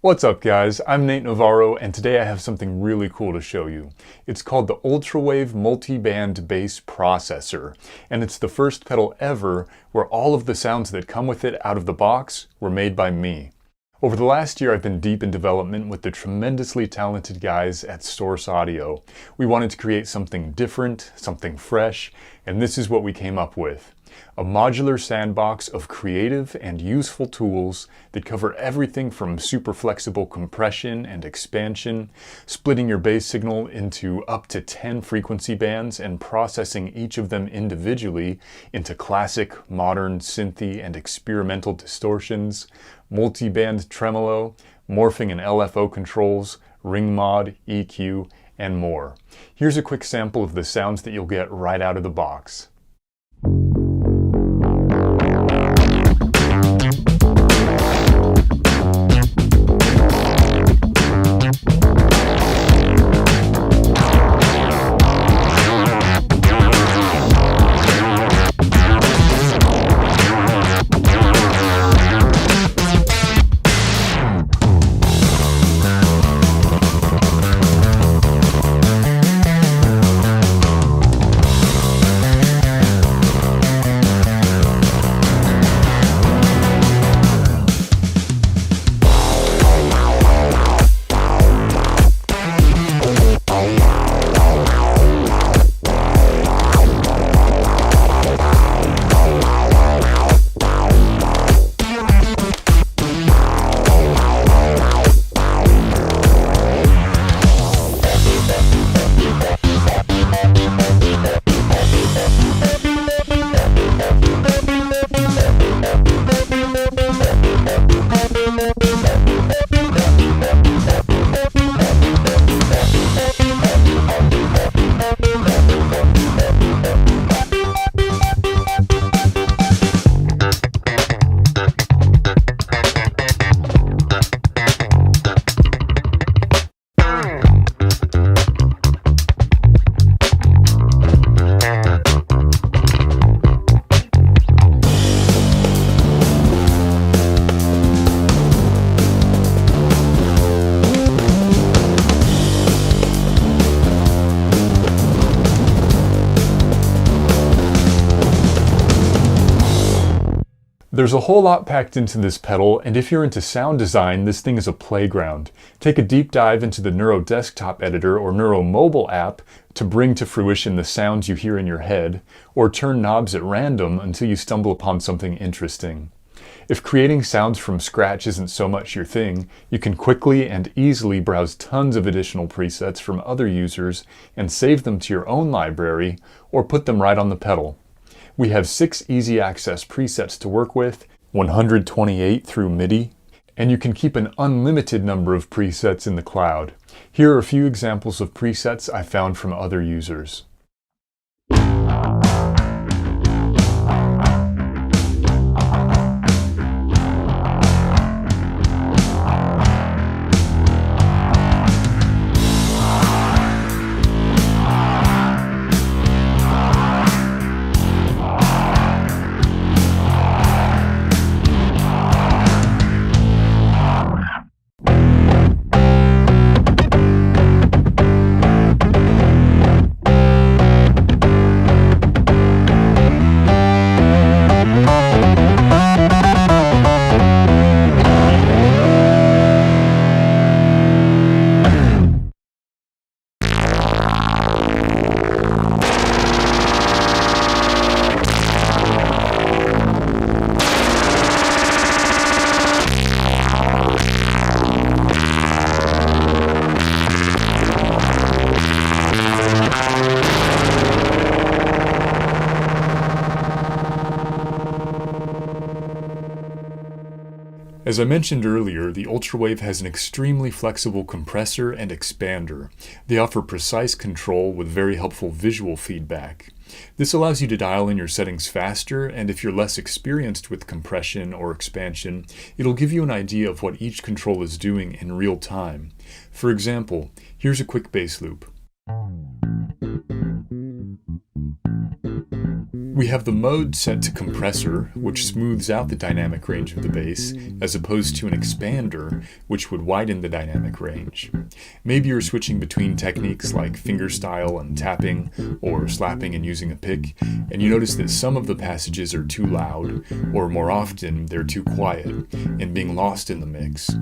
What's up guys, I'm Nate Navarro and today I have something really cool to show you. It's called the ULTRAWAVE multi-band bass processor, and it's the first pedal ever where all of the sounds that come with it out of the box were made by me. Over the last year I've been deep in development with the tremendously talented guys at Source Audio. We wanted to create something different, something fresh, and this is what we came up with. A modular sandbox of creative and useful tools that cover everything from super flexible compression and expansion, splitting your bass signal into up to 10 frequency bands and processing each of them individually into classic, modern, synthy, and experimental distortions, multi-band tremolo, morphing and LFO controls, ring mod, EQ, and more. Here's a quick sample of the sounds that you'll get right out of the box. There's a whole lot packed into this pedal, and if you're into sound design, this thing is a playground. Take a deep dive into the NEURO desktop editor or NEURO mobile app to bring to fruition the sounds you hear in your head, or turn knobs at random until you stumble upon something interesting. If creating sounds from scratch isn't so much your thing, you can quickly and easily browse tons of additional presets from other users and save them to your own library, or put them right on the pedal. We have 6 easy access presets to work with, 128 through MIDI, and you can keep an unlimited number of presets in the cloud. Here are a few examples of presets I found from other users. As I mentioned earlier, the ULTRAWAVE has an extremely flexible compressor and expander. They offer precise control with very helpful visual feedback. This allows you to dial in your settings faster, and if you're less experienced with compression or expansion, it'll give you an idea of what each control is doing in real time. For example, here's a quick bass loop. We have the mode set to compressor, which smooths out the dynamic range of the bass, as opposed to an expander, which would widen the dynamic range. Maybe you're switching between techniques like fingerstyle and tapping, or slapping and using a pick, and you notice that some of the passages are too loud, or more often they're too quiet, and being lost in the mix.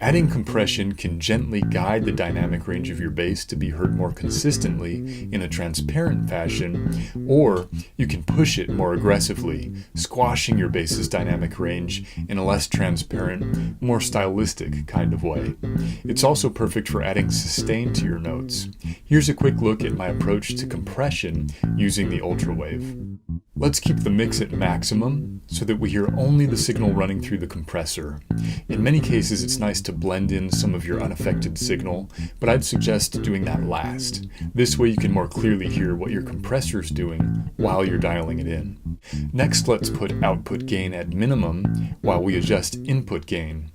Adding compression can gently guide the dynamic range of your bass to be heard more consistently in a transparent fashion, or you can push it more aggressively, squashing your bass's dynamic range in a less transparent, more stylistic kind of way. It's also perfect for adding sustain to your notes. Here's a quick look at my approach to compression using the ULTRAWAVE. Let's keep the mix at maximum so that we hear only the signal running through the compressor. In many cases, it's nice to blend in some of your unaffected signal, but I'd suggest doing that last. This way you can more clearly hear what your compressor's doing while you're dialing it in. Next, let's put output gain at minimum while we adjust input gain.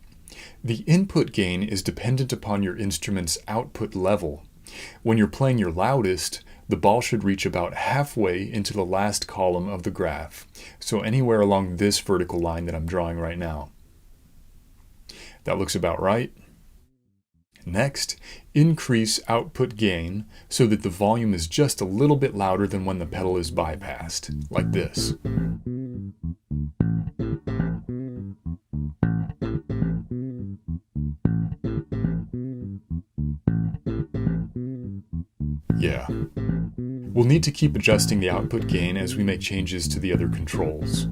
The input gain is dependent upon your instrument's output level. When you're playing your loudest, the ball should reach about halfway into the last column of the graph, so anywhere along this vertical line that I'm drawing right now. That looks about right. Next, increase output gain so that the volume is just a little bit louder than when the pedal is bypassed, like this. Yeah. We'll need to keep adjusting the output gain as we make changes to the other controls.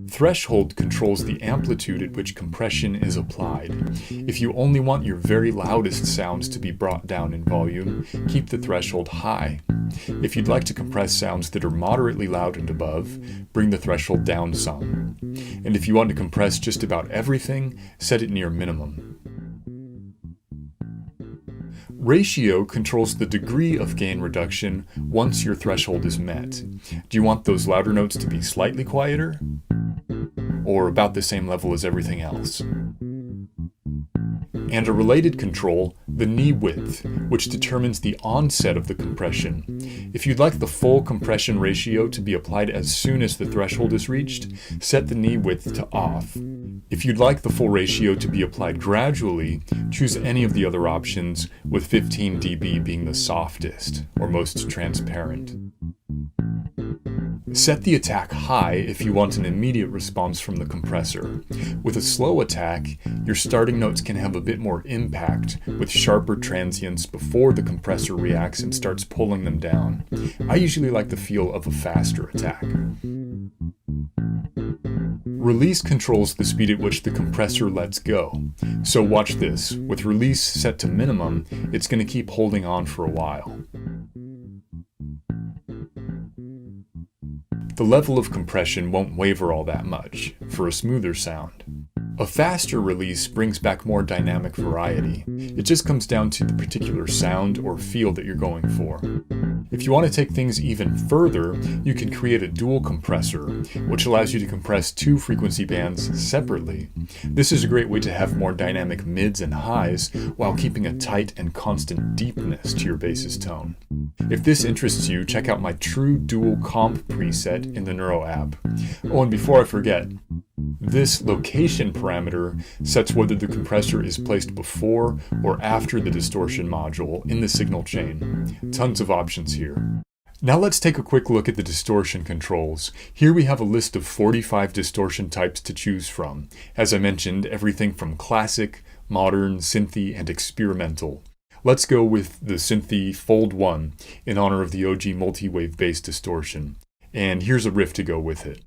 Threshold controls the amplitude at which compression is applied. If you only want your very loudest sounds to be brought down in volume, keep the threshold high. If you'd like to compress sounds that are moderately loud and above, bring the threshold down some. And if you want to compress just about everything, set it near minimum. Ratio controls the degree of gain reduction once your threshold is met. Do you want those louder notes to be slightly quieter? Or about the same level as everything else? And a related control, the knee width, which determines the onset of the compression. If you'd like the full compression ratio to be applied as soon as the threshold is reached, set the knee width to off. If you'd like the full ratio to be applied gradually, choose any of the other options, with 15 dB being the softest, or most transparent. Set the attack high if you want an immediate response from the compressor. With a slow attack, your starting notes can have a bit more impact, with sharper transients before the compressor reacts and starts pulling them down. I usually like the feel of a faster attack. Release controls the speed at which the compressor lets go. So watch this. With release set to minimum, it's going to keep holding on for a while. The level of compression won't waver all that much for a smoother sound. A faster release brings back more dynamic variety. It just comes down to the particular sound or feel that you're going for. If you want to take things even further, you can create a dual compressor, which allows you to compress two frequency bands separately. This is a great way to have more dynamic mids and highs while keeping a tight and constant deepness to your bass's tone. If this interests you, check out my True Dual Comp preset in the NEURO app. Oh, and before I forget, this location parameter sets whether the compressor is placed before or after the distortion module in the signal chain. Tons of options here. Now let's take a quick look at the distortion controls. Here we have a list of 45 distortion types to choose from. As I mentioned, everything from classic, modern, synthy, and experimental. Let's go with the synthy Fold 1 in honor of the OG multi-wave bass distortion. And here's a riff to go with it.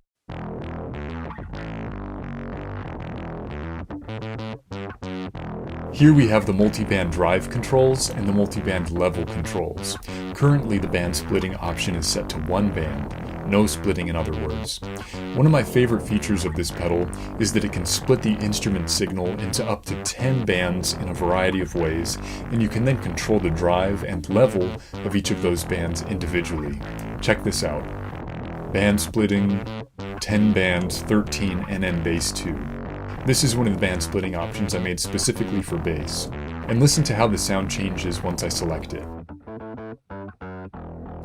Here we have the multiband drive controls and the multiband level controls. Currently the band splitting option is set to one band, no splitting in other words. One of my favorite features of this pedal is that it can split the instrument signal into up to 10 bands in a variety of ways, and you can then control the drive and level of each of those bands individually. Check this out. Band splitting, 10 bands, 13, and then bass 2. This is one of the band splitting options I made specifically for bass. And listen to how the sound changes once I select it.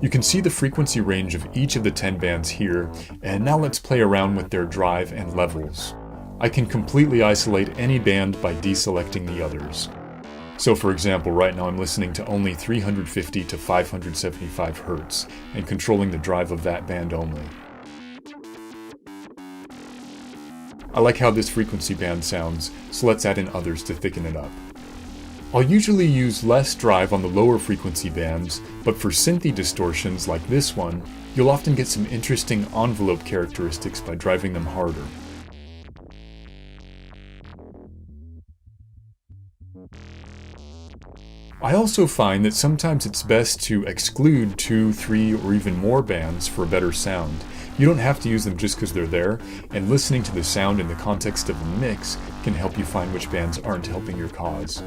You can see the frequency range of each of the 10 bands here, and now let's play around with their drive and levels. I can completely isolate any band by deselecting the others. So for example, right now I'm listening to only 350 to 575 Hz, and controlling the drive of that band only. I like how this frequency band sounds, so let's add in others to thicken it up. I'll usually use less drive on the lower frequency bands, but for synthy distortions like this one, you'll often get some interesting envelope characteristics by driving them harder. I also find that sometimes it's best to exclude 2, 3, or even more bands for a better sound. You don't have to use them just because they're there, and listening to the sound in the context of a mix can help you find which bands aren't helping your cause.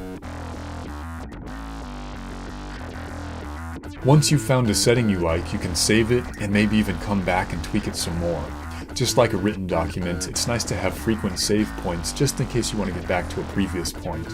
Once you've found a setting you like, you can save it and maybe even come back and tweak it some more. Just like a written document, it's nice to have frequent save points just in case you want to get back to a previous point.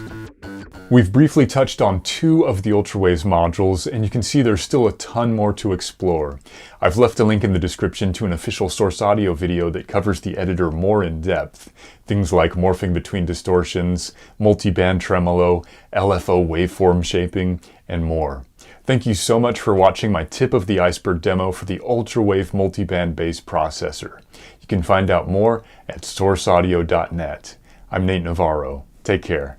We've briefly touched on 2 of the ULTRAWAVE's modules, and you can see there's still a ton more to explore. I've left a link in the description to an official source audio video that covers the editor more in depth. Things like morphing between distortions, multi-band tremolo, LFO waveform shaping, and more. Thank you so much for watching my tip of the iceberg demo for the ULTRAWAVE multi-band bass processor. You can find out more at sourceaudio.net. I'm Nate Navarro. Take care.